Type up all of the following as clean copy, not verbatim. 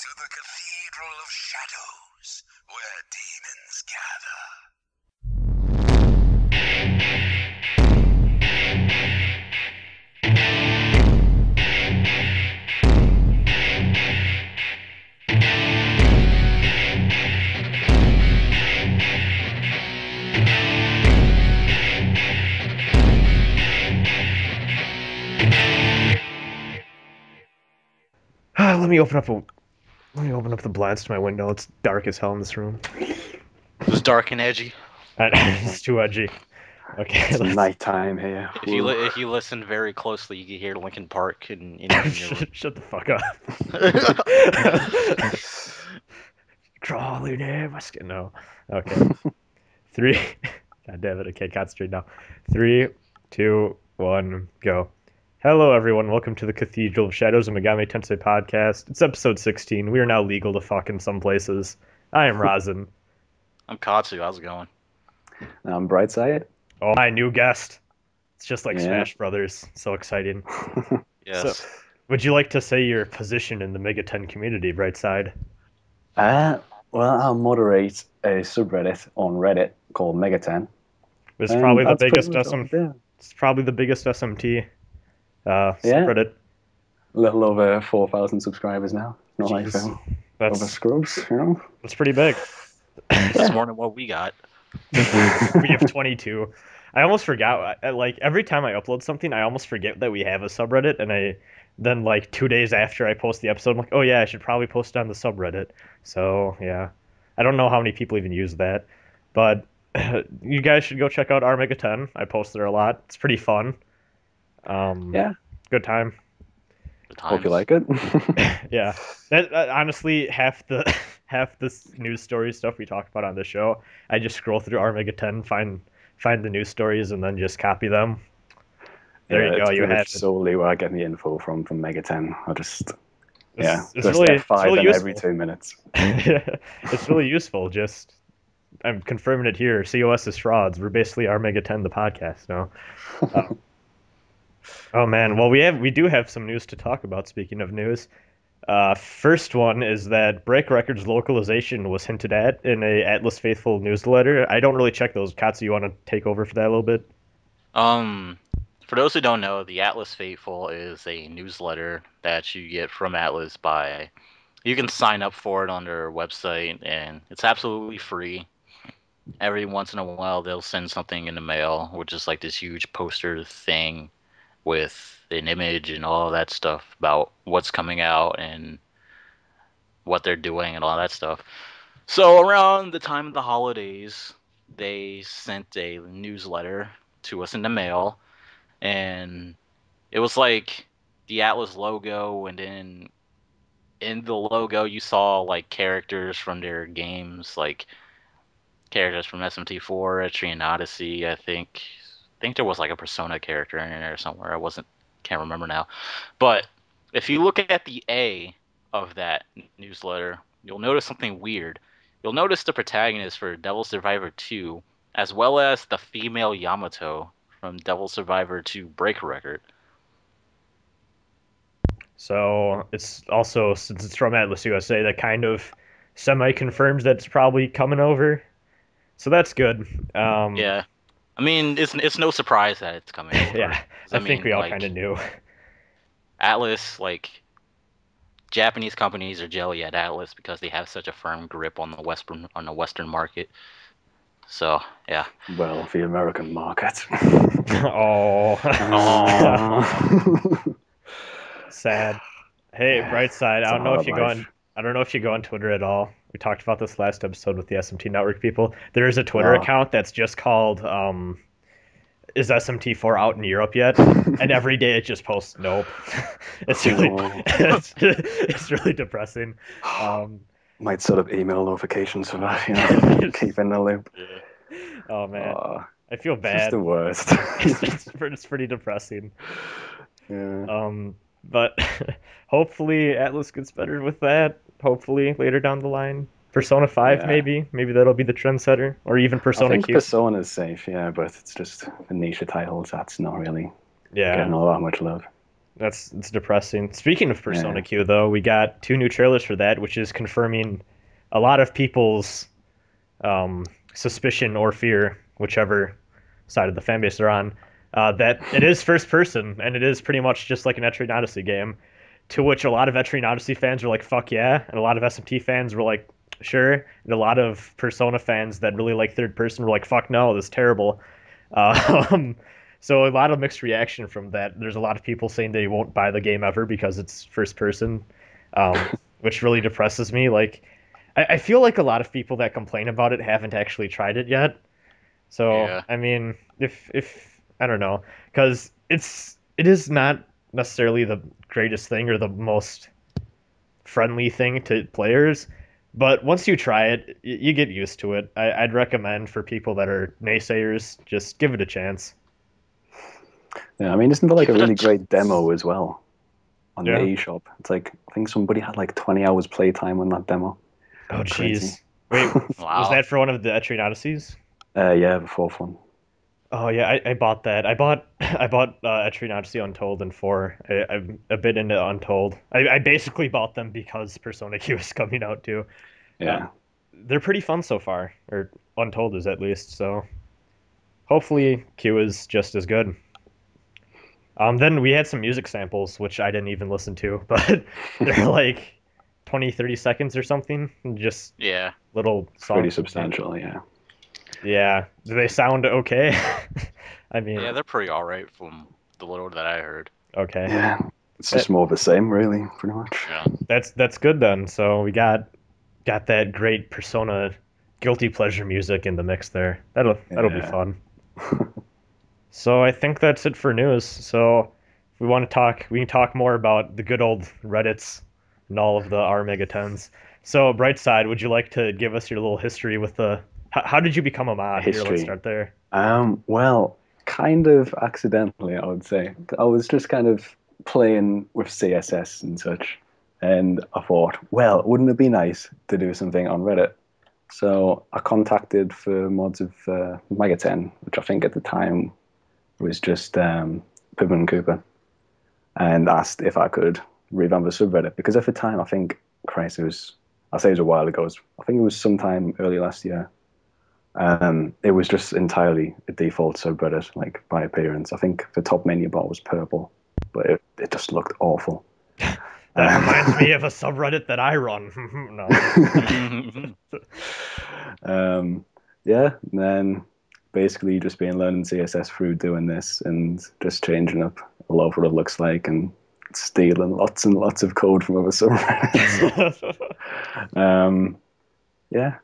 to the Cathedral of Shadows, where demons gather. Let me open up the blinds to my window. It's dark as hell in this room. It was dark and edgy. It's too edgy. Okay, It's nighttime here. If you listen very closely, you can hear Linkin Park in your room. Shut the fuck up. Crawling in my skin. No. Okay. Three. God damn it. I can't concentrate now. 3, 2, 1, go. Hello, everyone. Welcome to the Cathedral of Shadows, a MegaTen podcast. It's episode 16. We are now legal to fuck in some places. I am Rasen. I'm Katsu. How's it going? I'm Brightside. Oh, my new guest. It's just like Yeah. Smash Brothers. So exciting. Yes. So, would you like to say your position in the MegaTen community, Brightside? Well, I'll moderate a subreddit on Reddit called MegaTen. It's probably the That's pretty biggest much all I do. It's probably the biggest SMT Yeah. subreddit. A little over 4,000 subscribers now. Not like Jeez. over That's Scrubs, you know? that's pretty big. That's more than what we got. We have 22. I almost forgot. Like every time I upload something, I almost forget that we have a subreddit, and then like 2 days after I post the episode, I'm like, oh yeah, I should probably post it on the subreddit. So yeah, I don't know how many people even use that, but you guys should go check out our MegaTen. I post there a lot. It's pretty fun. Yeah. Good time. The Hope you times. like it. Yeah, honestly, half the news story stuff we talk about on this show, I just scroll through our MegaTen, find the news stories, and then just copy them. There Yeah, you go. it's You pretty have much it. solely where I get the info from MegaTen. I just, It's just really F5 them every useful. 2 minminutes. It's really useful. Just I'm confirming it here. COS is frauds. We're basically our MegaTen, the podcast now. Oh man, well we do have some news to talk about. Speaking of news. First one is that Break Records localization was hinted at in a Atlas Faithful newsletter. I don't really check those. Katsu, you want to take over for that a little bit? For those who don't know, the Atlas Faithful is a newsletter that you get from Atlas by. You can sign up for it on their website, and it's absolutely free. Every once in a while, they'll send something in the mail, which is like this huge poster thing with an image and all that stuff about what's coming out and what they're doing and all that stuff. So around the time of the holidays, they sent a newsletter to us in the mail, and it was like the Atlas logo, and then in the logo you saw like characters from their games, like characters from SMT IV, Etrian Odyssey. I think there was like a Persona character in there somewhere. Can't remember now. But if you look at the A of that newsletter, you'll notice something weird. You'll notice the protagonist for Devil Survivor 2, as well as the female Yamato from Devil Survivor 2 Break Record. So it's also, since it's from Atlas USA, that kind of semi-confirms that it's probably coming over. So that's good. Yeah. I mean, it's no surprise that it's coming over. Yeah, 'Cause, I think we all like, kind of knew. Atlas, like, Japanese companies are jelly at Atlas because they have such a firm grip on the Western market. So yeah. Well, the American market. Oh, Oh. sad. Hey, Yeah, Brightside, it's I a don't know if hard you go life. on. I don't know if you go on Twitter at all. We talked about this last episode with the SMT Network people. There is a Twitter Oh. account that's just called "Is SMT IV out in Europe yet?" And every day it just posts "Nope." It's really Oh. it's really depressing. Might set up email notifications for that, you know, keep in the loop. Yeah. Oh man, Oh, I feel it's just bad. the worst. It's pretty depressing. Yeah. But hopefully Atlas gets better with that. Hopefully later down the line. Persona 5 Yeah. maybe that'll be the trendsetter, or even I Persona think Q. Persona's safe, yeah, but it's just the niche titles that's not really Yeah, getting all that much love. it's depressing. Speaking of Persona Yeah. Q, though, we got 2 new trailers for that, which is confirming a lot of people's suspicion or fear, whichever side of the fan base they're on, that it is first person and it is pretty much just like an Etrian Odyssey game. To which a lot of Etrian Odyssey fans were like, "Fuck yeah," and a lot of SMT fans were like, "Sure," and a lot of Persona fans that really like third person were like, "Fuck no, this is terrible." Um, so a lot of mixed reaction from that. There's a lot of people saying they won't buy the game ever because it's first person, which really depresses me. Like, I feel like a lot of people that complain about it haven't actually tried it yet. So Yeah. I mean, if I don't know, because it is not necessarily the greatest thing or the most friendly thing to players, but once you try it, you get used to it. I'd recommend for people that are naysayers, just give it a chance. Yeah, I mean, isn't there like a Give it a really great chance. demo as well on the Yeah. eShop? It's like I think somebody had like 20 hours playtime on that demo. Oh, Crazy. jeez. Wait, was Wow. that for one of the Etrian Odysseys? Yeah, the fourth one. Oh yeah, I bought that. I bought Etrian Odyssey Untold and 4. I'm a bit into Untold. I basically bought them because Persona Q is coming out too. Uh, Yeah. they're pretty fun so far, or Untold is at least. So hopefully Q is just as good. Then we had some music samples, which I didn't even listen to, but they're like 20, 30 seconds or something. Just Yeah. little It's pretty songs. substantial, yeah. Yeah. Do they sound okay? I mean, Yeah, they're pretty alright from the little that I heard. okay. Yeah. It's That, just more of the same, really, pretty much. Yeah. that's good then. So we got that great Persona guilty pleasure music in the mix there. That'll be Yeah. fun. So I think that's it for news. So if we want to talk, we can talk more about the good old Reddits and all of the R Megatons. So Brightside, would you like to give us your little history with the how did you become a mod? Here, let's History. start there. Well, kind of accidentally, I would say. I was just kind of playing with CSS and such, and I thought, well, wouldn't it be nice to do something on Reddit? So I contacted for mods of MegaTen, which I think at the time was just Pittman and Cooper, and asked if I could revamp the subreddit because at the time I think, Christ, I say it was a while ago. I think it was sometime early last year. It was just entirely a default subreddit, like by appearance. I think the top menu bar was purple, but it just looked awful. That reminds me of a subreddit that I run. No. Yeah, and then basically just been learning CSS through doing this and just changing up a lot of what it looks like and stealing lots and lots of code from other subreddits. um, yeah.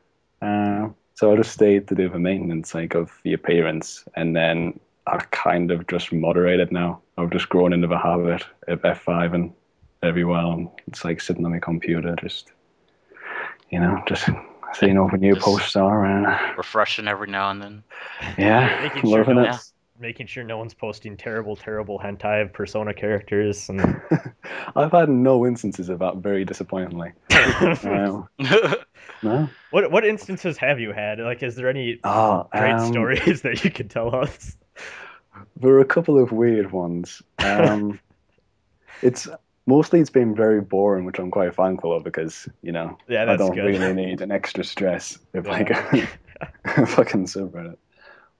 So I just stayed to do the maintenance, like of the appearance, and then I kind of just moderated now. I've just grown into the habit of F5 and everywhere. It's like sitting on my computer, just just seeing what the new Just posts are, and refreshing every now and then. yeah, making sure loving no it. Yeah. one's making sure no one's posting terrible hentai of Persona characters and I've had no instances of that, very disappointingly. No. what instances have you had? Like, is there any Oh, great stories that you could tell us? there are a couple of weird ones. It's mostly it's been very boring, which I'm quite thankful of because Yeah, I that's don't good. really need an extra stress of like Yeah. a fucking subreddit.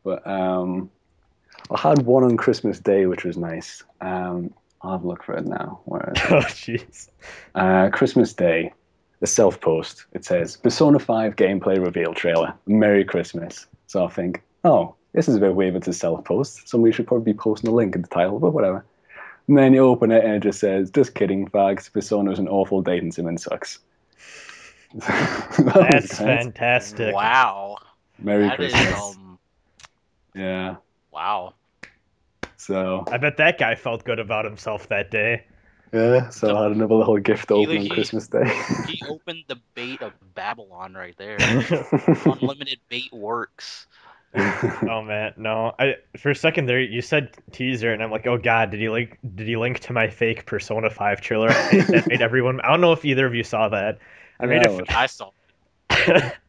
But I had one on Christmas Day, which was nice. I'll have a look for it now. Where is Oh, it? jeez. Christmas Day, the self post. It says Persona 5 gameplay reveal trailer. Merry Christmas. So I think, oh, this is a bit weird. It's a self post. Somebody should probably be posting a link in the title, but whatever. And then you open it and it just says, just kidding, fags. Persona's an awful dating sim and sucks. That was That's great. fantastic. Wow. Merry That is Christmas. Yeah. wow. So, I bet that guy felt good about himself that day. yeah. So The I had another little gift to open on he Christmas Day. he opened the bait of Babylon right there. Oh Unlimited bait works. man, no. I for a second there you said teaser and I'm like, "Oh god, did he link to my fake Persona 5 trailer that made everyone I don't know if either of you saw that. I made Yeah, a well, I saw.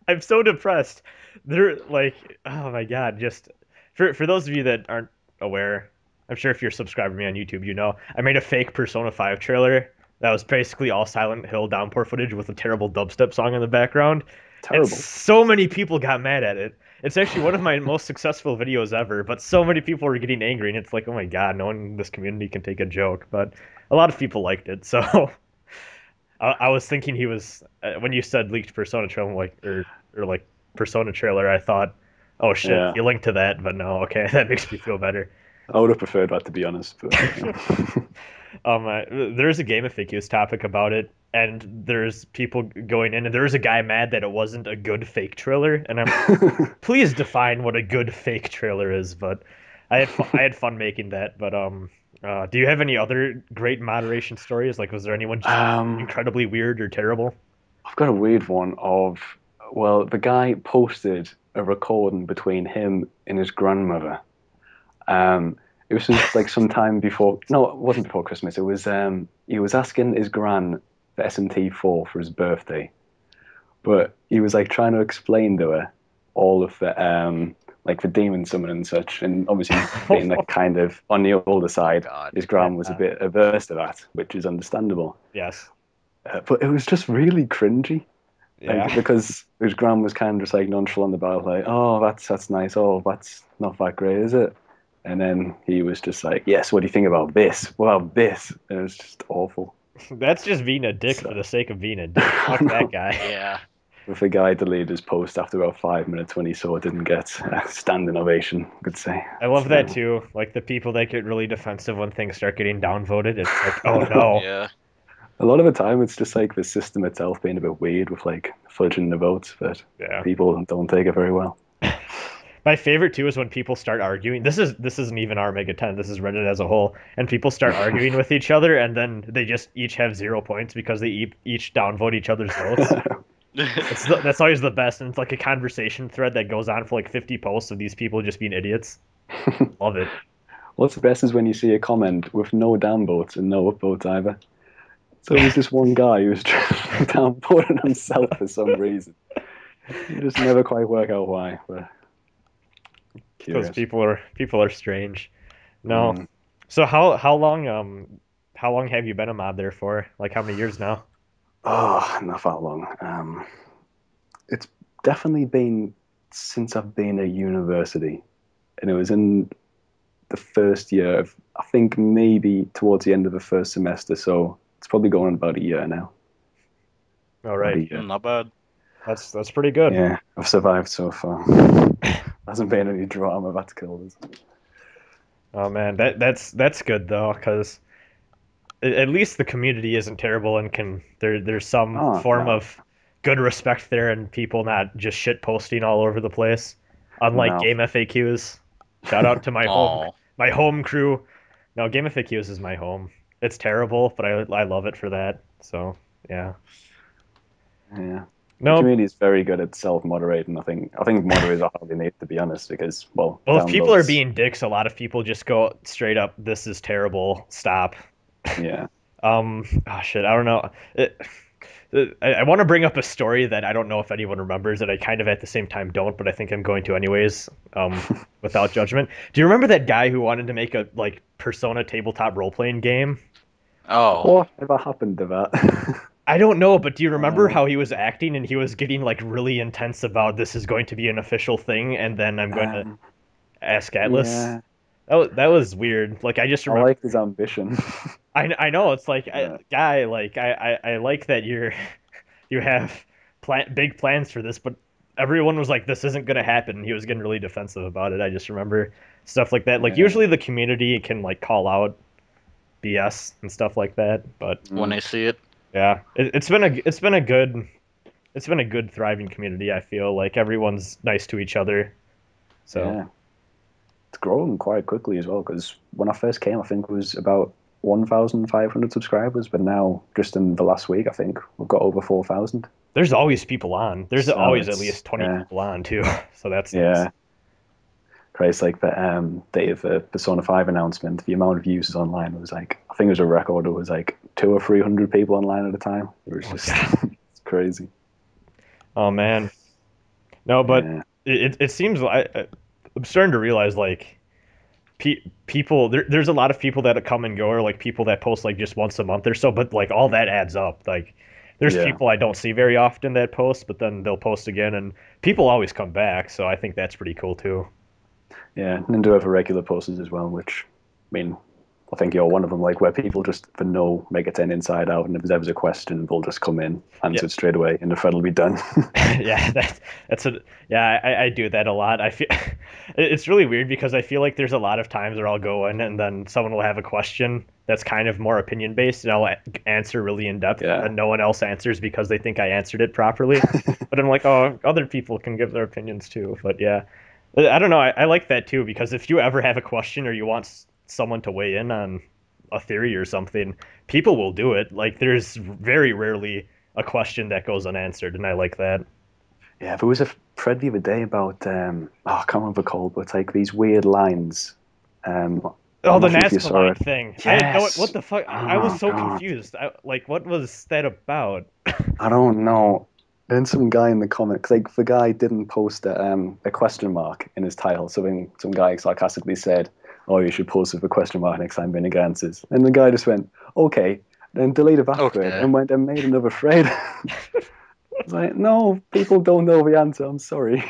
I'm so depressed. They're like, oh my god, just for those of you that aren't aware, I'm sure if you're subscribed to me on YouTube, you know I made a fake Persona 5 trailer that was basically all Silent Hill downpour footage with a terrible dubstep song in the background, and Terrible. so many people got mad at it. It's actually one of my most successful videos ever, but so many people were getting angry, and it's like, oh my god, no one in this community can take a joke. But a lot of people liked it, so I was thinking he was when you said leaked Persona trailer, like or like Persona trailer, I thought, oh shit, Yeah. he linked to that, but no, okay, that makes me feel better. I would have preferred that, to be honest. But There's a Game of FAQs topic about it, and there's people going in, and there's a guy mad that it wasn't a good fake trailer, and please define what a good fake trailer is. But I had fun making that. But do you have any other great moderation stories? Like, was there anyone just um, incredibly weird or terrible? I've got a weird one of, well, the guy posted a recording between him and his grandmother. It was just like sometime before, no, it wasn't before Christmas. It was, he was asking his gran for SMT IV for his birthday, but he was like trying to explain to her all of the, like the demon summon and such, and obviously being like kind of on the older side, God. his gran was a bit averse to that, which is understandable. Yes. But it was just really cringy. Yeah. Like, because his gran was kind of just like nonchalant about it, like, oh, that's nice. Oh, that's not that great, is it? And then he was just like, yes, what do you think about this? What about this? And it was just awful. That's just being a dick So- for the sake of being a dick. Fuck that guy. Yeah. If the guy deleted his post after about 5 minutes when he saw it didn't get a standing ovation, I could say. I love So, that too. Like the people that get really defensive when things start getting downvoted. It's like, oh no. Yeah. a lot of the time, it's just like the system itself being a bit weird with like fudging the votes, but Yeah. people don't take it very well. My favorite too is when people start arguing. This isn't even our MegaTen. This is Reddit as a whole, and people start arguing with each other, and then they just each have 0 points because they each downvote each other's votes. That's always the best, and it's like a conversation thread that goes on for like 50 posts of these people just being idiots. Love it. What's the best is when you see a comment with no downvotes and no upvotes either. So there's this one guy who's downvoting himself for some reason. You just never quite work out why. But Because curious. people are strange. No. Mm. So how long have you been a mod there for? Like how many years now? Oh, not that long. It's definitely been since I've been at university, and it was in the first year of, I think maybe towards the end of the first semester. So it's probably going on about a year now. All About right. a year. Not bad. That's pretty good. Yeah, I've survived so far. Hasn't been any drama that's killed us. Oh man, that's good though, because at least the community isn't terrible and there's some Oh, form no, of good respect there and people not just shit posting all over the place. Unlike no. Game FAQs. Shout out to Oh. my home crew. No, Game FAQs is my home. It's terrible, but I love it for that. So yeah. Yeah. The No, community is very good at self-moderating. I think moderators are how they need to be honest, because well, well if people are downvotes. being dicks, a lot of people just go straight up, this is terrible, stop. Yeah. Oh shit, I don't know. I want to bring up a story that I don't know if anyone remembers that I kind of at the same time don't, but I think I'm going to anyways, without judgment. Do you remember that guy who wanted to make a like Persona tabletop role-playing game? Oh. Whatever happened to that? I don't know, but do you remember Uh, how he was acting and he was getting like really intense about this is going to be an official thing and then I'm going to um, ask Atlas? yeah. That was weird. Like I just I remember liked his ambition. I know it's like Uh, guy like I like that you have big plans for this, but everyone was like, "This isn't gonna happen." He was getting really defensive about it. I just remember stuff like that. Like yeah. usually the community can like call out BS and stuff like that, but When Mm, I see it. yeah, it's been a good thriving community. I feel like everyone's nice to each other. So yeah. It's grown quite quickly as well, because when I first came, I think it was about 1,500 subscribers, but now just in the last week, I think we've got over 4,000. there's always people on. There's So always at it's least 20 people on too. So that's nice. yeah. Christ, like the day of the Persona 5 announcement, the amount of users online was like, I think it was a record. It was like 200 or 300 people online at a time. It was Oh, just God. it's crazy. Oh man. No, but Yeah. it seems like I'm starting to realize like people there's a lot of people that come and go, or like people that post like just once a month or so, but like all that adds up. Like there's Yeah, people I don't see very often that post, but then they'll post again, and people always come back, so I think that's pretty cool too. yeah. And then do have regular posters as well, which, I mean, I think you're one of them, like where people just for no MegaTen inside out, and if there's ever a question, they'll just come in, Yeah. answer it straight away, and the thread will be done. Yeah, that's a yeah, I do that a lot. I feel it's really weird because I feel like there's a lot of times where I'll go in and then someone will have a question that's kind of more opinion based, and I'll answer really in depth, Yeah. and no one else answers because they think I answered it properly. But I'm like, oh, other people can give their opinions too. But yeah, I don't know. I like that too because if you ever have a question or you want someone to weigh in on a theory or something, people will do it. Like there's very rarely a question that goes unanswered, and I like that. Yeah, there was a thread the other day about I can't remember what it's called, but it's like these weird lines. Oh, I'm the not sure if you Nazca saw line it. thing. I had no. What Yes. the fuck? I was Oh so God. confused. Like, what was that about? I don't know. Then some guy in the comments, like the guy didn't post a question mark in his title. So then some guy sarcastically said, "Oh, you should post with a question mark next time Vinegar answers." And the guy just went, "Okay," then deleted that thread Okay. and went and made another thread. It's like, no, people don't know the answer. I'm sorry.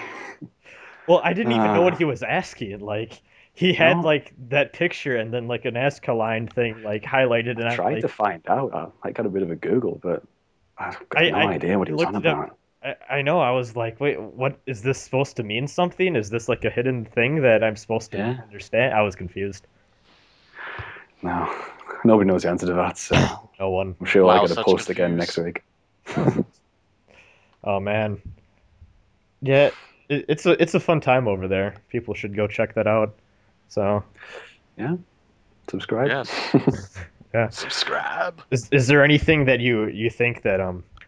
Well, I didn't even know what Ah, he was asking. Like, he had no, like that picture and then like a Nazca line thing like highlighted, I and I'm tried to like, find out. I got a bit of a Google, but I've got no I idea what he was on looked it up. about. I know. I was like, wait, what is this supposed to mean? Something? Is this like a hidden thing that I'm supposed to Yeah, understand? I was confused. no, nobody knows the answer to that, so No one. I'm sure I Wow, got to such post again next confused. week. Oh man. Yeah, it's a fun time over there. People should go check that out. So Yeah, subscribe. Yes. yeah, Subscribe. is there anything that you think that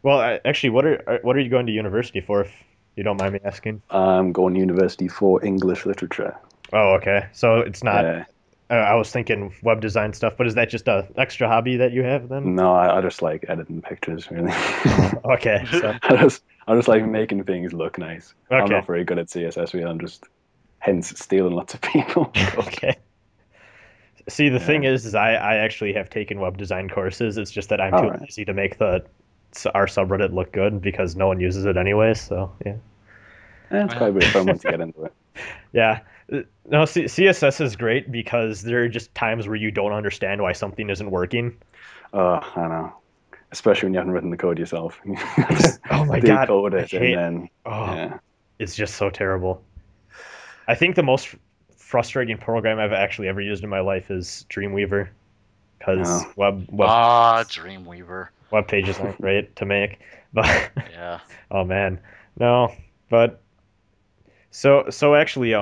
well actually what are you going to university for if you don't mind me asking? I'm going to university for English literature. Oh, okay. So it's not. Yeah, I was thinking web design stuff, but is that just a extra hobby that you have then? no, I just like editing pictures, really. Okay, so I just like making things look nice. I'm okay, not very good at CSS, really. I'm just hence stealing lots of people code. okay. See, the thing Yeah. is I actually have taken web design courses. It's just that I'm All too right. lazy to make our subreddit look good because no one uses it anyway. So yeah. Yeah, it's quite a bit of fun once you get into it. Yeah. No, CSS is great because there are just times where you don't understand why something isn't working. I know. Especially when you haven't written the code yourself. You Oh my God, decode I it and hate. then, Oh, yeah. it's just so terrible. I think the most frustrating program I've actually ever used in my life is Dreamweaver because No. Ah, Dreamweaver. web pages aren't great to make. But Yeah. oh man, no. But so actually,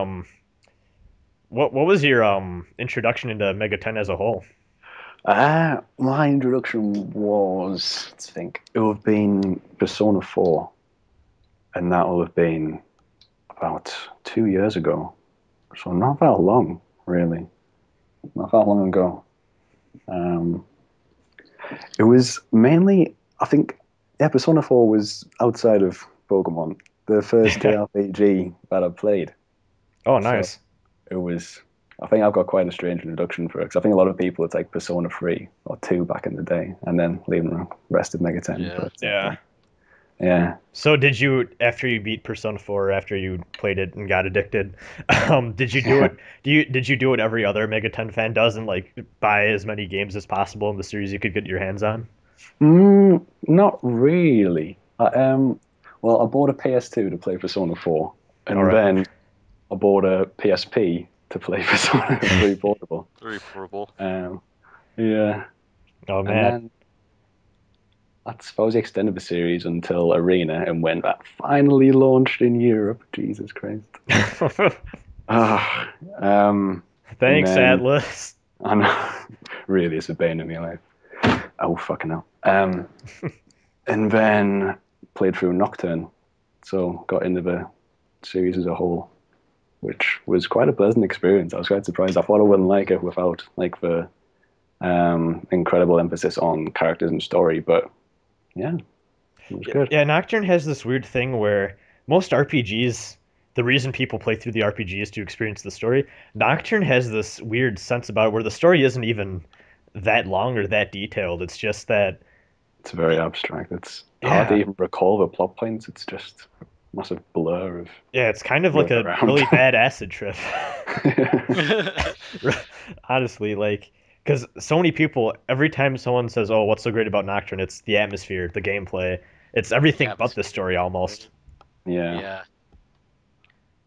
what was your introduction into MegaTen as a whole? My introduction was, let's think, it would have been Persona 4, and that will have been about 2 years ago. So not that long, really. Not that long ago. Um, it was mainly, I think, yeah, Persona 4 was outside of Pokemon, the first JRPG that I played. Oh, So nice. it was, I think I've got quite a strange introduction for it, because I think a lot of people, it's like Persona 3 or 2 back in the day, and then leaving the rest of Mega 10. Yeah. But Yeah. yeah. So did you, after you beat Persona 4, after you played it and got addicted, did you do Yeah. it? Did you do what every other Mega 10 fan does and like buy as many games as possible in the series you could get your hands on? Not really. Well, I bought a PS2 to play Persona 4, All and right. then I bought a PSP to play Persona 3 Portable. Very portable. Um, yeah, Oh and man. then I suppose they extended the series until Arena, and when that finally launched in Europe, Jesus Christ. Ah, and Thanks, then Atlas. I know, really, it's a bane in my life. Oh fucking hell. And then played through Nocturne, so got into the series as a whole, which was quite a pleasant experience. I was quite surprised. I thought I wouldn't like it without like the incredible emphasis on characters and story, but yeah, it was Yeah, good. yeah, Nocturne has this weird thing where most RPGs the reason people play through the RPG is to experience the story. Nocturne has this weird sense about it where the story isn't even that long or that detailed. It's just that, It's very abstract. It's hard to yeah, even recall the plot points. It's just a massive blur of yeah, it's kind of like going a around. really bad acid trip. Honestly, like, because so many people, every time someone says, "Oh, what's so great about Nocturne?" It's the atmosphere, the gameplay. It's everything but the Atmosphere. story almost. Yeah. Yeah.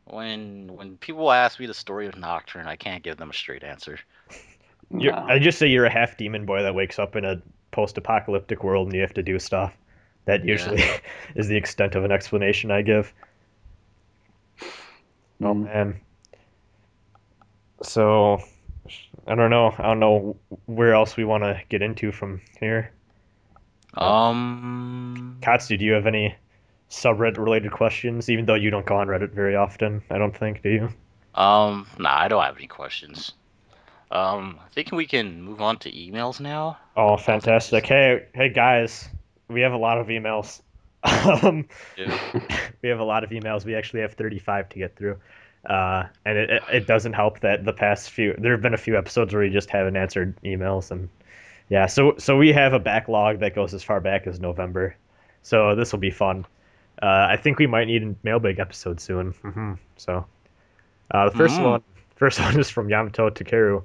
When people ask me the story of Nocturne, I can't give them a straight answer. No. I just say you're a half demon boy that wakes up in a post-apocalyptic world and you have to do stuff. That Yeah. usually is the extent of an explanation I give. Oh Mm. man. So I don't know. I don't know where else we want to get into from here. Katsu, do you have any subreddit related questions? Even though you don't go on Reddit very often, I don't think, do you? Nah, I don't have any questions. I think we can move on to emails now. Oh, I don't think we fantastic. just. Hey guys, we have a lot of emails. Um, Yeah. we have a lot of emails. We actually have 35 to get through. And it doesn't help that the past few there have been a few episodes where we just haven't answered emails and yeah, so we have a backlog that goes as far back as November. So this will be fun. I think we might need a mailbag episode soon. So the Hmm. first one is from Yamato Takeru.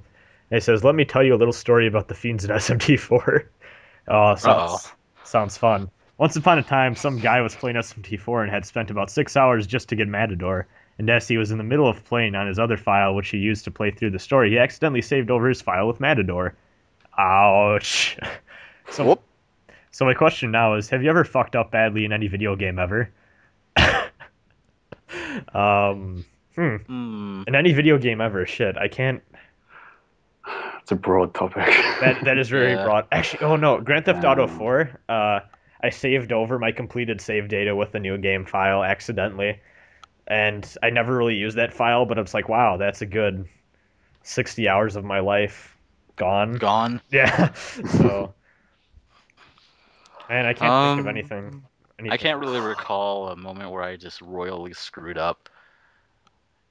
And he says, "Let me tell you a little story about the fiends in SMT IV." Oh, Uh sounds fun. Once upon a time, some guy was playing SMT4 and had spent about 6 hours just to get Matador. And as he was in the middle of playing on his other file, which he used to play through the story, he accidentally saved over his file with Matador. Ouch. oh. So, so my question now is, have you ever fucked up badly in any video game ever? um, hmm. Hmm. In any video game ever? Shit, I can't. It's a broad topic. That is very Yeah. broad. Actually, oh no, Grand Theft Auto Um, 4. I saved over my completed save data with the new game file accidentally, and I never really used that file. But it's like, wow, that's a good 60 hours of my life gone. Gone. Yeah. So, man, I can't think of Um. anything. I Anything can't really recall a moment where I just royally screwed up.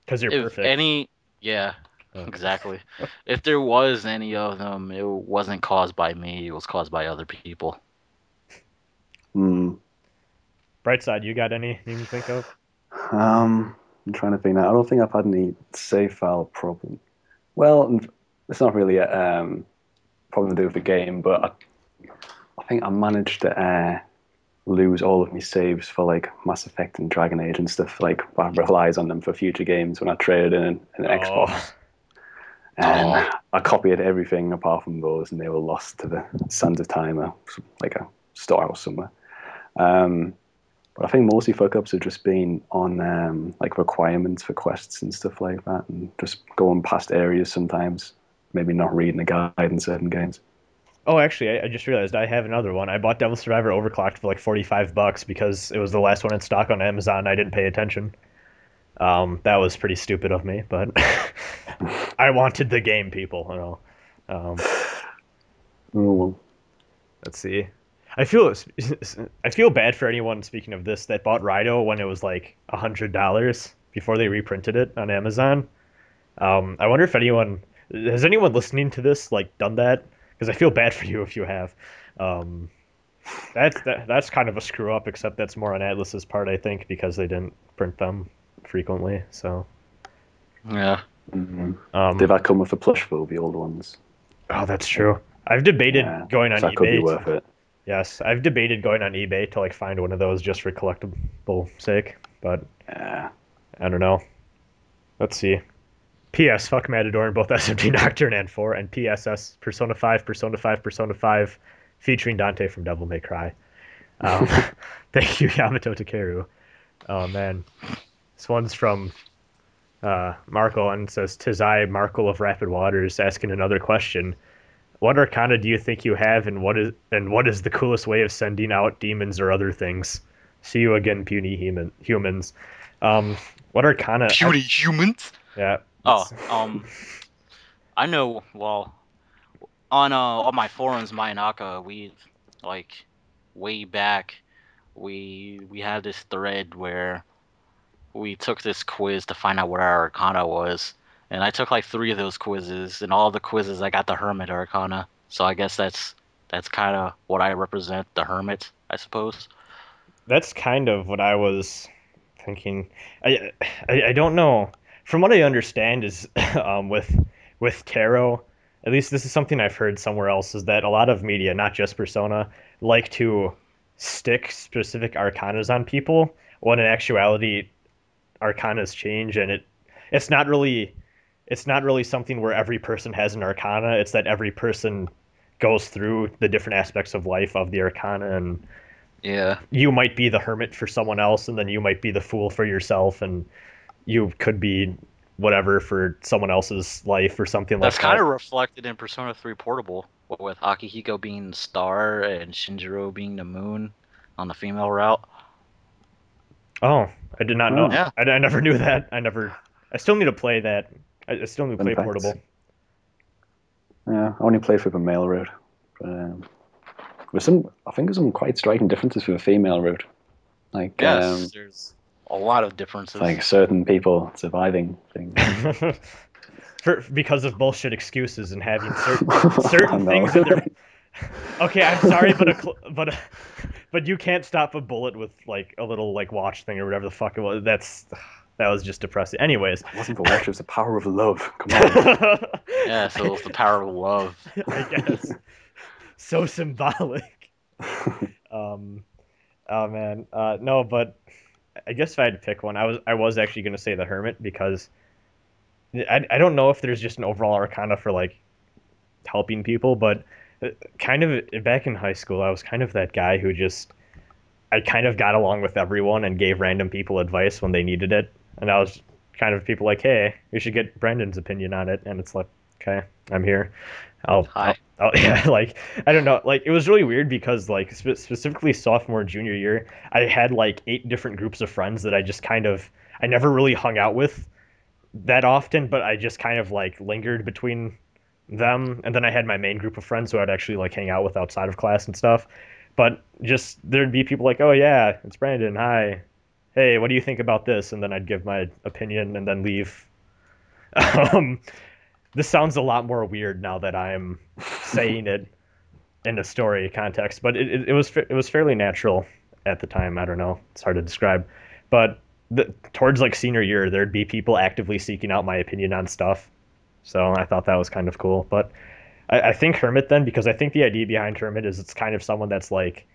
because you're If perfect. any, yeah, Uh, exactly. If there was any of them, it wasn't caused by me. It was caused by other people. hmm. Brightside, you got any you can think of? I'm trying to think now. I don't think I've had any save file problem. Well, it's not really a problem to do with the game, but I think I managed to lose all of my saves for like Mass Effect and Dragon Age and stuff. Like I relies on them for future games when I traded in an Oh, Xbox, and Oh, I copied everything apart from those, and they were lost to the sands of time, or like a storehouse somewhere. Um, but I think mostly fuck ups have just been on like requirements for quests and stuff like that, and just going past areas sometimes. Maybe not reading a guide in certain games. oh, actually, I just realized I have another one. I bought Devil Survivor Overclocked for like $45 because it was the last one in stock on Amazon. I didn't pay attention. That was pretty stupid of me, but I wanted the game, people. You know. Oh, well. Let's see. I feel I feel bad for anyone speaking of this that bought Rido when it was like $100 before they reprinted it on Amazon. I wonder if anyone has anyone listening to this like done that because I feel bad for you if you have. Um, that's kind of a screw up, except that's more on Atlas's part, I think, because they didn't print them frequently. So, yeah. Mm. Did um, that come with a plush for the old ones? oh, that's Like, true. I've debated yeah, going on so that could be eBay. worth it. Yes, I've debated going on eBay to like find one of those just for collectible sake, but Yeah. I don't know. Let's see. P.S. Fuck Matador in both SMT Nocturne and 4, and P.S.S. Persona 5, Persona 5, Persona 5, featuring Dante from Devil May Cry. Um, thank you, Yamato Takeru. Oh man, this one's from Marco and says, "Tis I, Marco of Rapid Waters, asking another question. What arcana do you think you have, and what is the coolest way of sending out demons or other things? See you again, puny humans." Um, what arcana? Puny humans. Yeah, Oh, it's I know. Well, on my forums, Mayonaka, we like way back, we had this thread where we took this quiz to find out what our arcana was, and I took like 3 of those quizzes, and all the quizzes I got the Hermit arcana. So I guess that's kind of what I represent, the Hermit, I suppose. That's kind of what I was thinking. I I don't know. From what I understand is with tarot, at least this is something I've heard somewhere else, is that a lot of media, not just Persona, like to stick specific arcanas on people when in actuality arcanas change and it's not really it's not really something where every person has an arcana. It's that every person goes through the different aspects of life of the arcana, and Yeah. you might be the hermit for someone else, and then you might be the fool for yourself, and you could be whatever for someone else's life or something That's like kind that. of reflected in Persona 3 Portable, with Akihiko being the star and Shinjiro being the moon on the female route. Oh, I did not know. Oh, Yeah. I never knew that. I still need to play that. I still need to fun play facts. Portable. Yeah, I only played for the male route. But, I think there's some quite striking differences for the female route. Like, Yes, there's a lot of differences. like certain people surviving things. Because of bullshit excuses and having I certain know. things that they're. Okay, I'm sorry, but you can't stop a bullet with like a little like watch thing or whatever the fuck it was. That was just depressing. Anyways, It wasn't the watch, it was the power of love. Come on. Yeah, so it's the power of love. I guess so symbolic. Um, oh man, no, but I guess if I had to pick one, I was actually gonna say the Hermit because I don't know if there's just an overall arcana for like helping people, but kind of back in high school, I was kind of that guy who just I kind of got along with everyone and gave random people advice when they needed it, and I was kind of people like, hey, you should get Brendan's opinion on it, and it's like, okay, I'm here. Hi. Yeah, like I don't know, like it was really weird because like specifically sophomore junior year, I had like 8 different groups of friends that I just kind of I never really hung out with that often, but I just kind of like lingered between them, and then I had my main group of friends who I'd actually like hang out with outside of class and stuff. But just there'd be people like, oh yeah, it's Brandon, hi, hey, what do you think about this? And then I'd give my opinion and then leave. Um, this sounds a lot more weird now that I'm saying it in a story context, but it was fairly natural at the time. I don't know, it's hard to describe, but towards like senior year, there'd be people actively seeking out my opinion on stuff. So I thought that was kind of cool. But I think Hermit then, because I think the idea behind Hermit is it's kind of someone that's like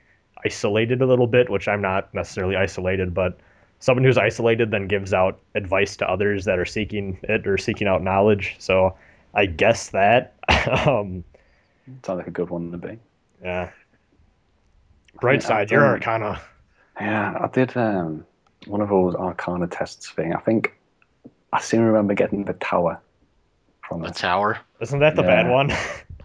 isolated a little bit, which I'm not necessarily isolated, but someone who's isolated then gives out advice to others that are seeking it or seeking out knowledge. So I guess that. um, Sounds like a good one to be. yeah. Yeah, Brightside, your Arcana. yeah, I did one of those Arcana tests thing. I think I seem to remember getting the tower from The it. tower. Isn't that the bad Yeah. one?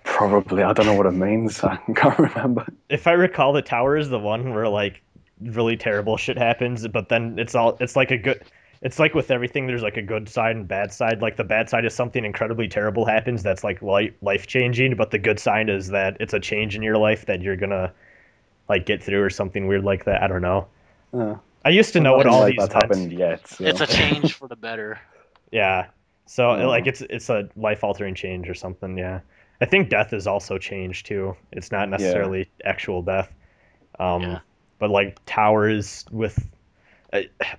Probably. I don't know what it means. I can't remember. If I recall, the tower is the one where like really terrible shit happens, but then it's like a good it's like with everything there's like a good side and bad side. Like the bad side is something incredibly terrible happens that's like life changing, but the good side is that it's a change in your life that you're gonna like get through or something weird like that. I don't know. Uh, I used to know what nothing all like these that's meant. happened yet. So. It's a change for the better. Yeah. So like Oh. it's a life altering change or something, yeah. I think death is also change too. It's not necessarily actual death. Yeah. But like towers with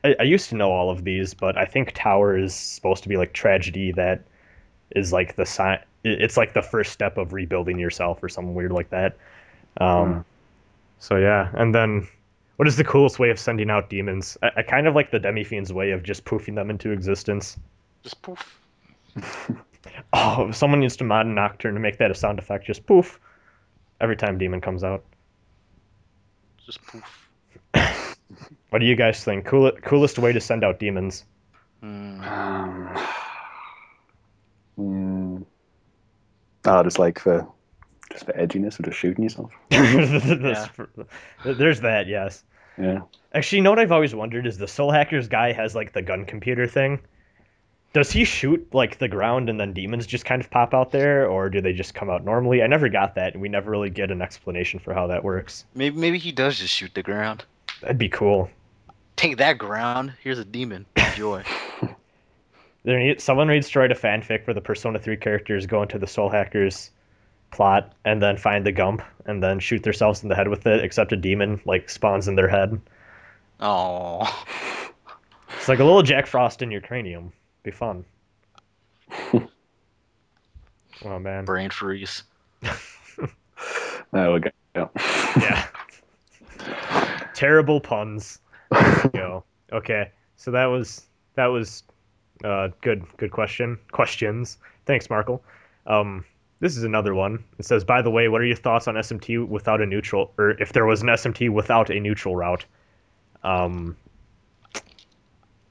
I used to know all of these, but I think tower is supposed to be like tragedy that is like the sign. It's like the first step of rebuilding yourself or something weird like that. Hmm. So yeah, and then what is the coolest way of sending out demons? I kind of like the Demi-Fiend's way of just poofing them into existence. Just poof. Oh, someone needs to mod Nocturne to make that a sound effect. Just poof every time demon comes out. Just poof. What do you guys think? Coolest way to send out demons? Hmm. Hmm. Oh, just like for edginess or just shooting yourself. This- There's that, yes. Yeah. Actually, you know what I've always wondered is the Soul Hackers guy has like the gun computer thing. Does he shoot like the ground and then demons just kind of pop out there, or do they just come out normally? I never got that, and we never really get an explanation for how that works. Maybe he does just shoot the ground. That'd be cool. Take that, ground. Here's a demon. Enjoy. Someone needs to write a fanfic where the Persona 3 characters go into the Soul Hackers plot and then find the Gump and then shoot themselves in the head with it, except a demon like spawns in their head. Oh. It's like a little Jack Frost in your cranium. Be fun. Oh man. Brain freeze. There we go. Yeah. Terrible puns. There we go. Okay. So that was good questions. Thanks, Markle. This is another one. It says, by the way, what are your thoughts on SMT without a neutral, or if there was an SMT without a neutral route? That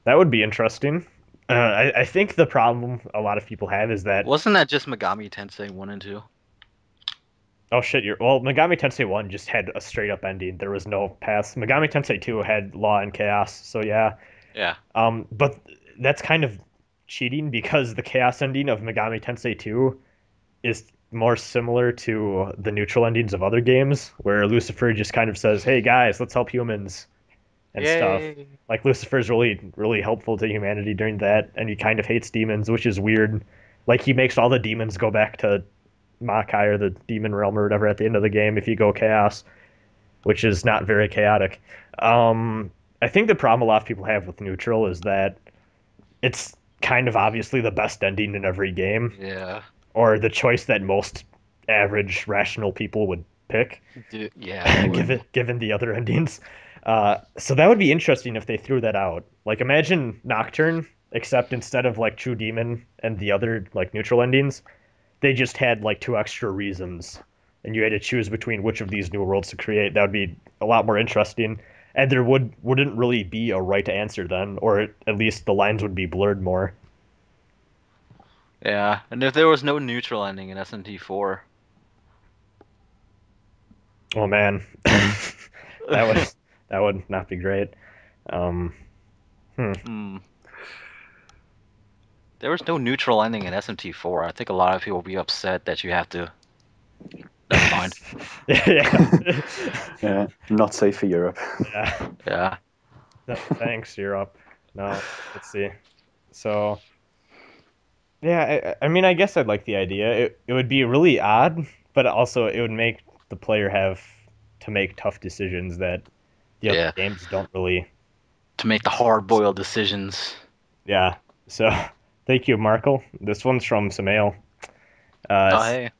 would be interesting. I think the problem a lot of people have is that Wasn't that just Megami Tensei 1 and 2? oh shit, well, Megami Tensei 1 just had a straight up ending. There was no paths. Megami Tensei 2 had law and chaos, so yeah. Yeah. But that's kind of cheating because the chaos ending of Megami Tensei 2 is more similar to the neutral endings of other games, where Lucifer just kind of says, "Hey guys, let's help humans," and stuff. Yay. Like Lucifer's really helpful to humanity during that, and he kind of hates demons, which is weird. Like he makes all the demons go back to Makai or the demon realm or whatever at the end of the game if you go chaos, which is not very chaotic. I think the problem a lot of people have with neutral is that it's kind of obviously the best ending in every game, Yeah. or the choice that most average rational people would pick, Yeah. given the other endings. So that would be interesting if they threw that out. Like imagine Nocturne, except instead of like True Demon and the other like neutral endings, they just had like 2 extra reasons, and you had to choose between which of these new worlds to create. That would be a lot more interesting, and there wouldn't really be a right answer then, or at least the lines would be blurred more. Yeah. And if there was no neutral ending in SMT 4. Oh man, that would not be great. Um, Hmm. There was no neutral ending in SMT 4. I think a lot of people will be upset that you have to. Never mind. Yeah, Yeah, not safe for Europe. yeah. Yeah. No, thanks, Europe. No, let's see. So, yeah, I mean, I guess I'd like the idea. It would be really odd, but also it would make the player have to make tough decisions that the other Yeah. games don't really. To make the hard-boiled decisions. Yeah. So, thank you, Markle. This one's from Samael. Oh, It hey.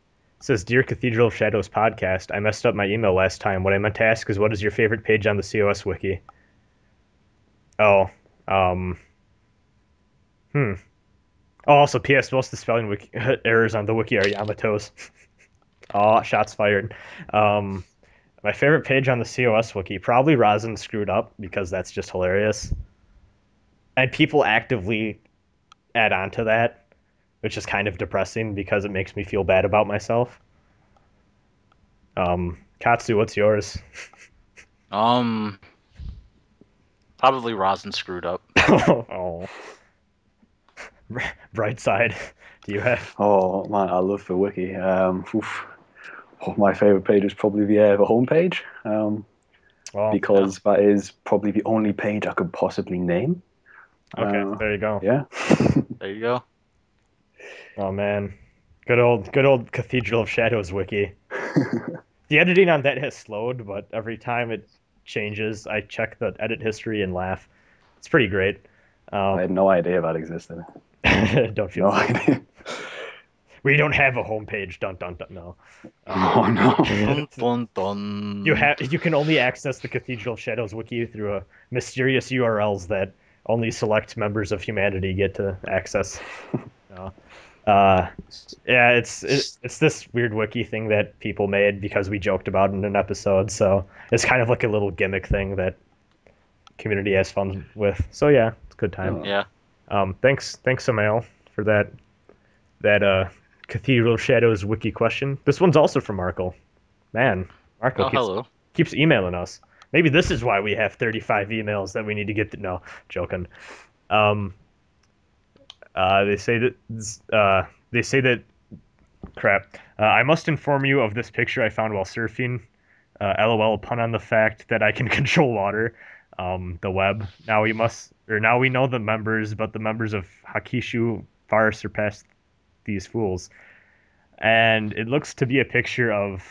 says, Dear Cathedral of Shadows podcast, I messed up my email last time. What I meant to ask is, what is your favorite page on the COS wiki? Oh, um, hmm. Oh, also, P.S. Most of the spelling wiki errors on the wiki are Yamato's. Oh, shots fired. Um, my favorite page on the COS wiki, probably Rasen screwed up because that's just hilarious. And people actively add on to that, which is kind of depressing because it makes me feel bad about myself. Katsu, what's yours? Um, Probably Rosin screwed up. Oh, Brightside. Do you have? Oh man, I love the wiki. My favorite page is probably the homepage, Well, because that is probably the only page I could possibly name. okay, there you go. Yeah. There you go. Oh man, good old Cathedral of Shadows wiki. The editing on that has slowed, but every time it changes, I check the edit history and laugh. It's pretty great. I had no idea that existed. Don't feel No bad. idea. We don't have a homepage. Dun dun dun. No. Oh no. Dun, dun, dun. You can only access the Cathedral of Shadows wiki through a mysterious URLs that only select members of humanity get to access. No. Yeah, it's this weird wiki thing that people made because we joked about it in an episode. So it's kind of like a little gimmick thing that community has fun with. So yeah, it's a good time. Oh. Yeah. Thanks, Samael, for that Cathedral of Shadows wiki question. This one's also from Markle. Man, Markle Oh, hello. keeps emailing us. Maybe this is why we have 35 emails that we need to get to. No, joking. Um, they say that crap. I must inform you of this picture I found while surfing. LOL, pun on the fact that I can control water. the web. Now we know the members, but the members of Hakishu far surpass these fools. And it looks to be a picture of,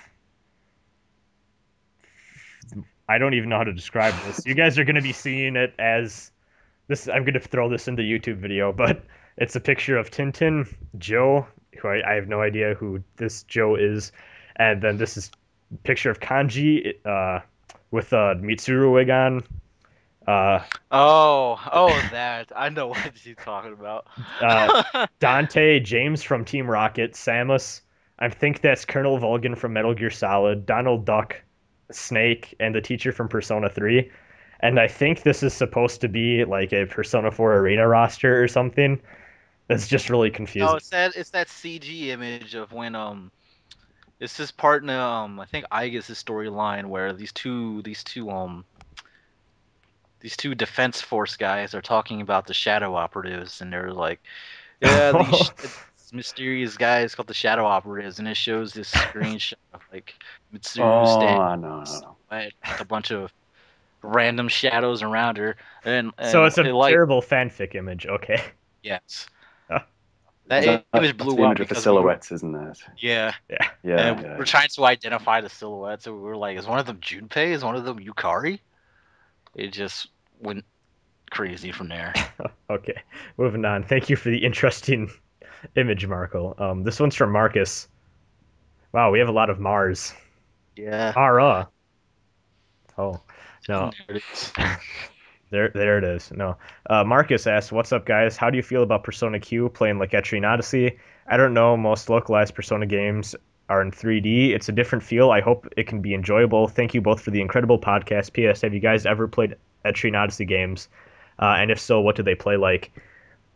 I don't even know how to describe this. You guys are going to be seeing it as this. I'm going to throw this in the YouTube video, but it's a picture of Tintin, Joe, who I have no idea who this Joe is, and then this is a picture of Kanji with a Mitsuru wig on. That. I know what he's talking about. Dante, James from Team Rocket, Samus. I think that's Colonel Vulcan from Metal Gear Solid, Donald Duck, Snake, and the teacher from Persona 3. And I think this is supposed to be like a Persona 4 Arena roster or something. It's just really confusing. No, it's that CG image of when it's this part in I think Igus' storyline where these two defense force guys are talking about the shadow operatives, and they're like, yeah, these mysterious guys called the shadow operatives, and it shows this screenshot of like Mitsuru standing no. with a bunch of random shadows around her, and So it's a it, like, terrible fanfic image. Okay. yes, That's that image the blew up image of the because we were, silhouettes, isn't it? yeah, Yeah. and Yeah. we're trying to identify the silhouettes, and we were like, is one of them Junpei? Is one of them Yukari? It just went crazy from there. Okay. Moving on. Thank you for the interesting image, Marco. This one's from Marcus. Wow, we have a lot of Mars. Yeah. Mara. Oh, no. There it is. There it is. No. Marcus asks, "What's up, guys? How do you feel about Persona Q playing like Etrian Odyssey? I don't know. Most localized Persona games are in 3D. It's a different feel. I hope it can be enjoyable. Thank you both for the incredible podcast. P.S. Have you guys ever played Etrian Odyssey games? And if so, what do they play like?"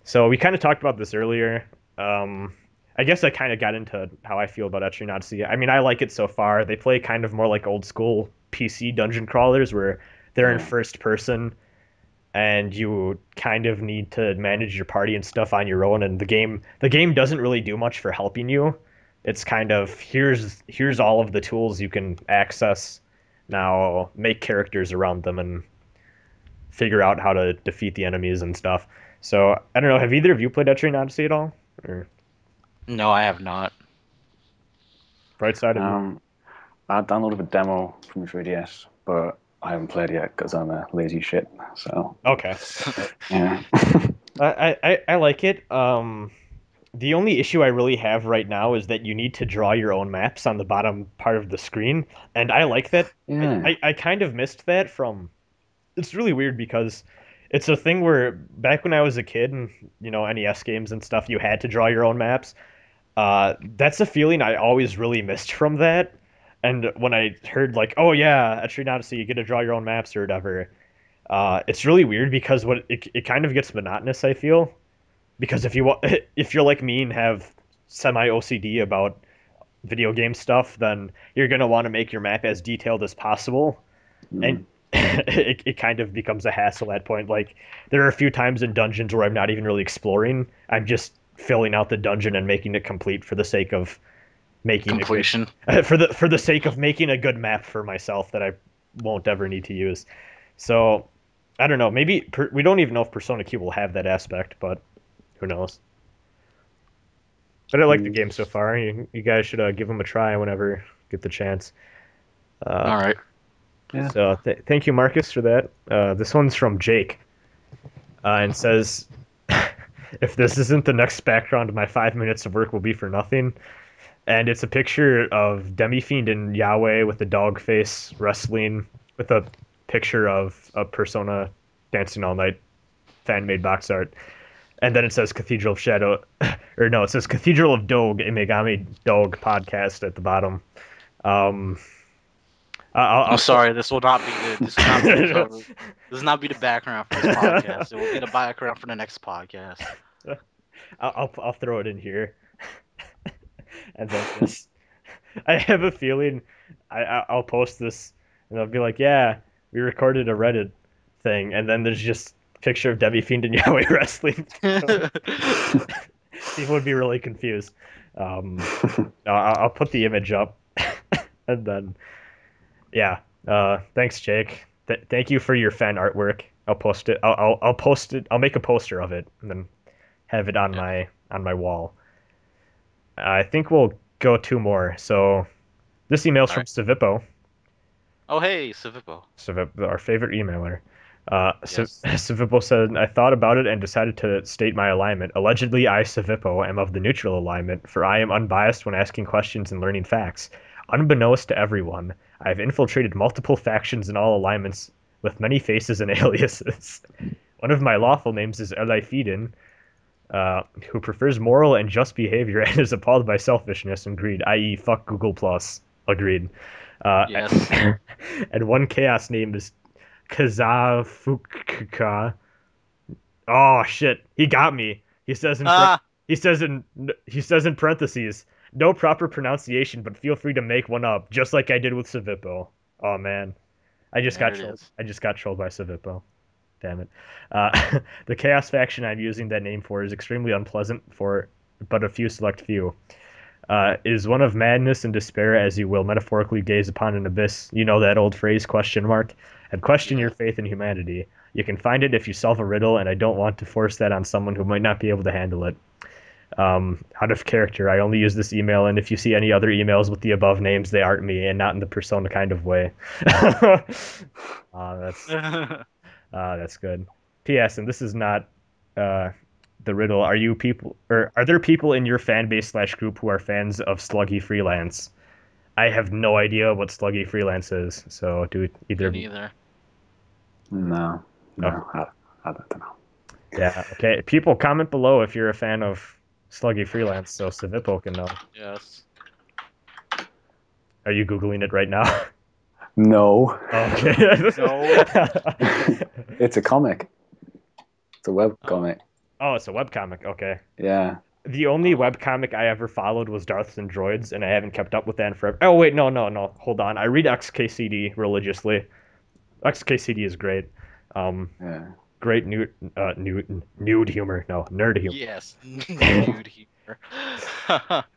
So we kind of talked about this earlier. I guess I kind of got into how I feel about Etrian Odyssey. I mean, I like it so far. They play kind of more like old school PC dungeon crawlers where they're in first person and you kind of need to manage your party and stuff on your own, and the game doesn't really do much for helping you. It's kind of here's all of the tools you can access. Now make characters around them and figure out how to defeat the enemies and stuff. So I don't know, have either of you played Etrian Odyssey at all? Or No, I have not. Brightside of you? I downloaded a demo from the 3DS, but I haven't played it yet because I'm a lazy shit. So Okay. yeah. I like it. The only issue I really have right now is that you need to draw your own maps on the bottom part of the screen, and I like that. Yeah. I kind of missed that from. It's really weird because it's a thing where back when I was a kid and NES games and stuff, you had to draw your own maps. That's a feeling I always really missed from that. And when I heard like, oh yeah, at Street Odyssey you get to draw your own maps or whatever, it's really weird because it kind of gets monotonous. I feel because if you're like me and have semi OCD about video game stuff, then you're gonna want to make your map as detailed as possible, and it kind of becomes a hassle at point. Like there are a few times in dungeons where I'm not even really exploring. I'm just filling out the dungeon and making it complete for the sake of making Completion. for the sake of making a good map for myself that I won't ever need to use. So I don't know. Maybe we don't even know if Persona Q will have that aspect, but who knows? But I like the game so far. You guys should give them a try whenever you get the chance. All right. Yeah. So thank you, Marcus, for that. This one's from Jake, and says, "If this isn't the next background, my 5 minutes of work will be for nothing." And it's a picture of Demi-Fiend and Yahweh with the dog face wrestling with a picture of a Persona Dancing All Night fan-made box art. And then it says Cathedral of Shadow, or no, it says Cathedral of Dog, a Megami Dog podcast at the bottom. I'm sorry. This will not be the. This will not be the cover. This will not be the background for this podcast. It will be the background for the next podcast. I'll throw it in here. And then just, I have a feeling I'll post this and I'll be like, yeah, we recorded a Reddit thing, and then there's just a picture of Debbie Fiend and Yahweh wrestling. People would be really confused. I'll put the image up, and then yeah. Thanks, Jake. Thank you for your fan artwork. I'll post it. I'll post it. I'll make a poster of it and then have it on Yeah. my wall. I think we'll go two more. So this email's from Alright. Savippo. Oh, hey, Civipo. Our favorite emailer. Yes. Savippo said, I thought about it and decided to state my alignment. Allegedly, I, Savippo, am of the neutral alignment, for I am unbiased when asking questions and learning facts. Unbeknownst to everyone, I have infiltrated multiple factions in all alignments with many faces and aliases. One of my lawful names is Elifidin, who prefers moral and just behavior and is appalled by selfishness and greed, i.e., fuck Google Plus. Agreed. Yes. And one chaos name is Kazafuka. Oh shit, he got me. Ah, He says in parentheses, no proper pronunciation, but feel free to make one up, just like I did with Savippo. Oh man, there it is. I just got trolled by Savippo. Damn it. The chaos faction I'm using that name for is extremely unpleasant for but a few select few. Is one of madness and despair as you will metaphorically gaze upon an abyss. You know that old phrase, question mark? And question your Yeah. faith in humanity. You can find it if you solve a riddle, and I don't want to force that on someone who might not be able to handle it. Out of character, I only use this email, and if you see any other emails with the above names, they aren't me, and not in the persona kind of way. That's that's good. P.S. And this is not uh, the riddle. Are there people in your fan base / group who are fans of Sluggy Freelance? I have no idea what Sluggy Freelance is. So do either Me of you? neither. No, Oh, no, I don't know. yeah. Okay. People, comment below if you're a fan of Sluggy Freelance, so Savippo can know. Yes. Are you googling it right now? No. Okay. No. It's a comic. It's a web Oh. comic. Oh, it's a webcomic. Okay. Yeah. The only Oh. webcomic I ever followed was Darths and Droids, and I haven't kept up with that in forever. Oh, wait, no. Hold on. I read XKCD religiously. XKCD is great. Um, Yeah. Great nude humor. No, nerd humor. Yes. Nude humor.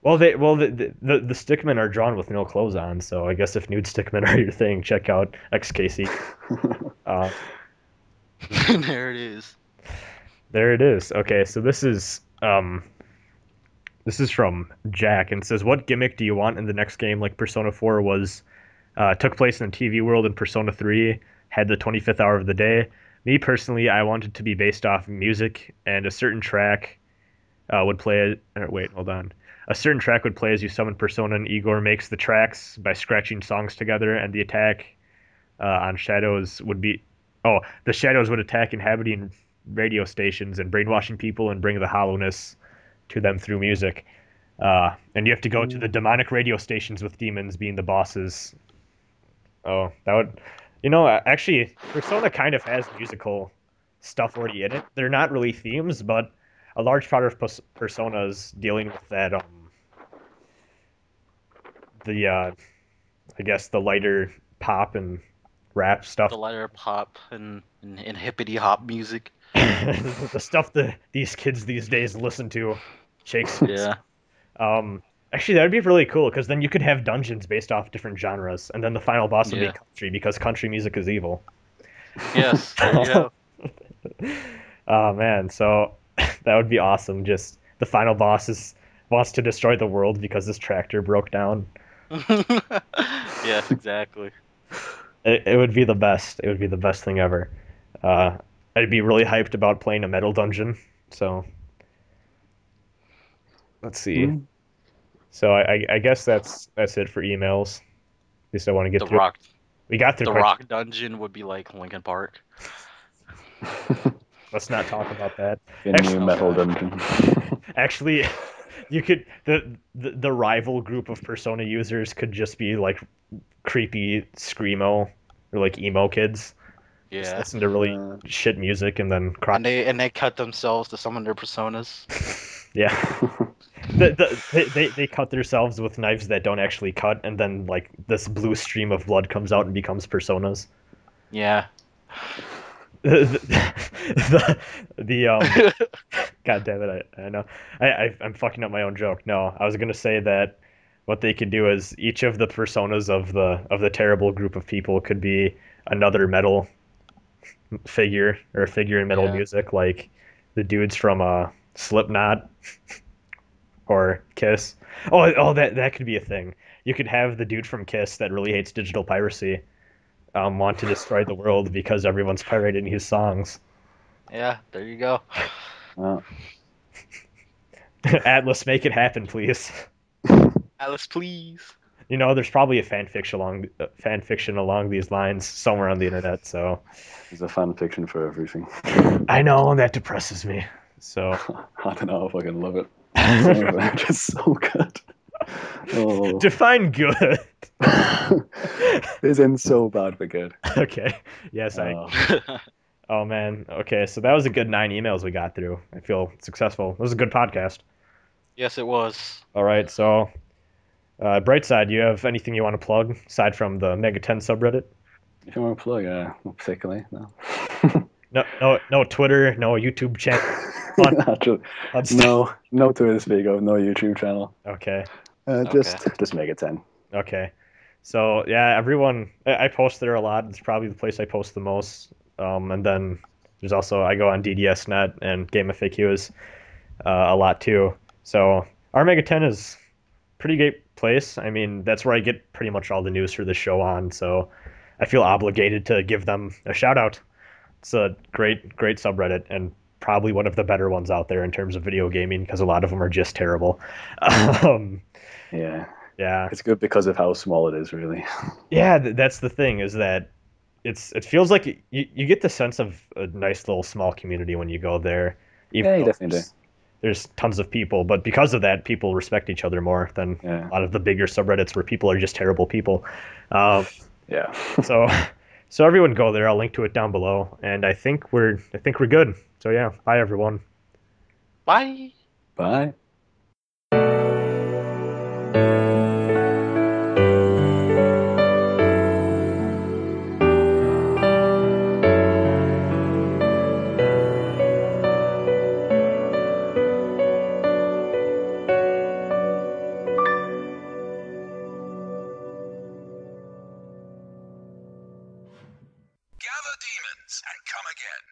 Well, the stickmen are drawn with no clothes on, so I guess if nude stickmen are your thing, check out XKCD. Uh, There it is. there it is. Okay, so this is from Jack and says, "What gimmick do you want in the next game? Like Persona 4 was took place in the TV world, and Persona 3 had the 25th hour of the day. Me personally, I want it to be based off music, and a certain track would play. Wait, hold on. A certain track would play as you summon Persona, and Igor makes the tracks by scratching songs together, and the attack on Shadows would be. Oh, the Shadows would attack inhabiting radio stations and brainwashing people and bring the hollowness to them through music. And you have to go to the demonic radio stations with demons being the bosses. Oh, that would, actually, Persona kind of has musical stuff already in it. They're not really themes, but a large part of Persona is dealing with that, the, I guess, the lighter pop and rap stuff. The lighter pop and hippity hop music. The stuff that these kids these days listen to. Shakespeare. Yeah. Actually, that would be really cool because then you could have dungeons based off different genres, and then the final boss would be Yeah. country because country music is evil. Yes. There you go. Oh man, so that would be awesome. Just the final wants to destroy the world because this tractor broke down. Yes, exactly. It would be the best. It would be the best thing ever. Uh, I'd be really hyped about playing a metal dungeon. So let's see. Mm. So I guess that's it for emails. At least I want to get The through. rock We got through the quite. rock dungeon would be like Linkin Park. Let's not talk about that. A new Oh, metal God. dungeon. Actually, you could the rival group of Persona users could just be like creepy screamo or like emo kids. Just Yeah. listen to really shit music and then cry. And they cut themselves to summon their personas. Yeah, they cut themselves with knives that don't actually cut, and then like this blue stream of blood comes out and becomes personas. Yeah. The God damn it, I know. I'm fucking up my own joke. No, I was gonna say that what they could do is each of the personas of the terrible group of people could be another metal figure or a figure in metal Yeah. music, like the dudes from Slipknot or Kiss. Oh, that could be a thing. You could have the dude from Kiss that really hates digital piracy want to destroy the world because everyone's pirating his songs. Yeah, there you go. Well, Atlas, make it happen, please. Alice, please. You know, there's probably a fan fiction along these lines somewhere on the internet. So there's a fan fiction for everything. I know that depresses me. So I don't know if I can love it. Some of them are just so good. Oh, define good. isn't so bad but good. Okay. Yes, I. Oh, Oh man. Okay, so that was a good 9 emails we got through. I feel successful. It was a good podcast. Yes, it was. All right, so Brightside, do you have anything you want to plug aside from the MegaTen subreddit? if you want to plug, not particularly, no. No Twitter, no YouTube channel. Actually, no Twitter speak of, no YouTube channel. Okay. Okay. Just MegaTen. Okay. So yeah, everyone, I post there a lot. It's probably the place I post the most. And then there's also I go on DDSnet and Game FAQs a lot too. So our Mega 10 is a pretty great place. I mean, that's where I get pretty much all the news for the show on. So I feel obligated to give them a shout out. It's a great subreddit and probably one of the better ones out there in terms of video gaming because a lot of them are just terrible. Um, Yeah, yeah. it's good because of how small it is, really. Yeah, that's the thing is that it feels like you get the sense of a nice little small community when you go there. Even Yeah, you though definitely do. there's tons of people, but because of that, people respect each other more than Yeah. a lot of the bigger subreddits where people are just terrible people. Um, Yeah. so so everyone go there. I'll link to it down below, and I think we're good. So yeah, bye everyone. Bye. Bye. Gather demons and come again.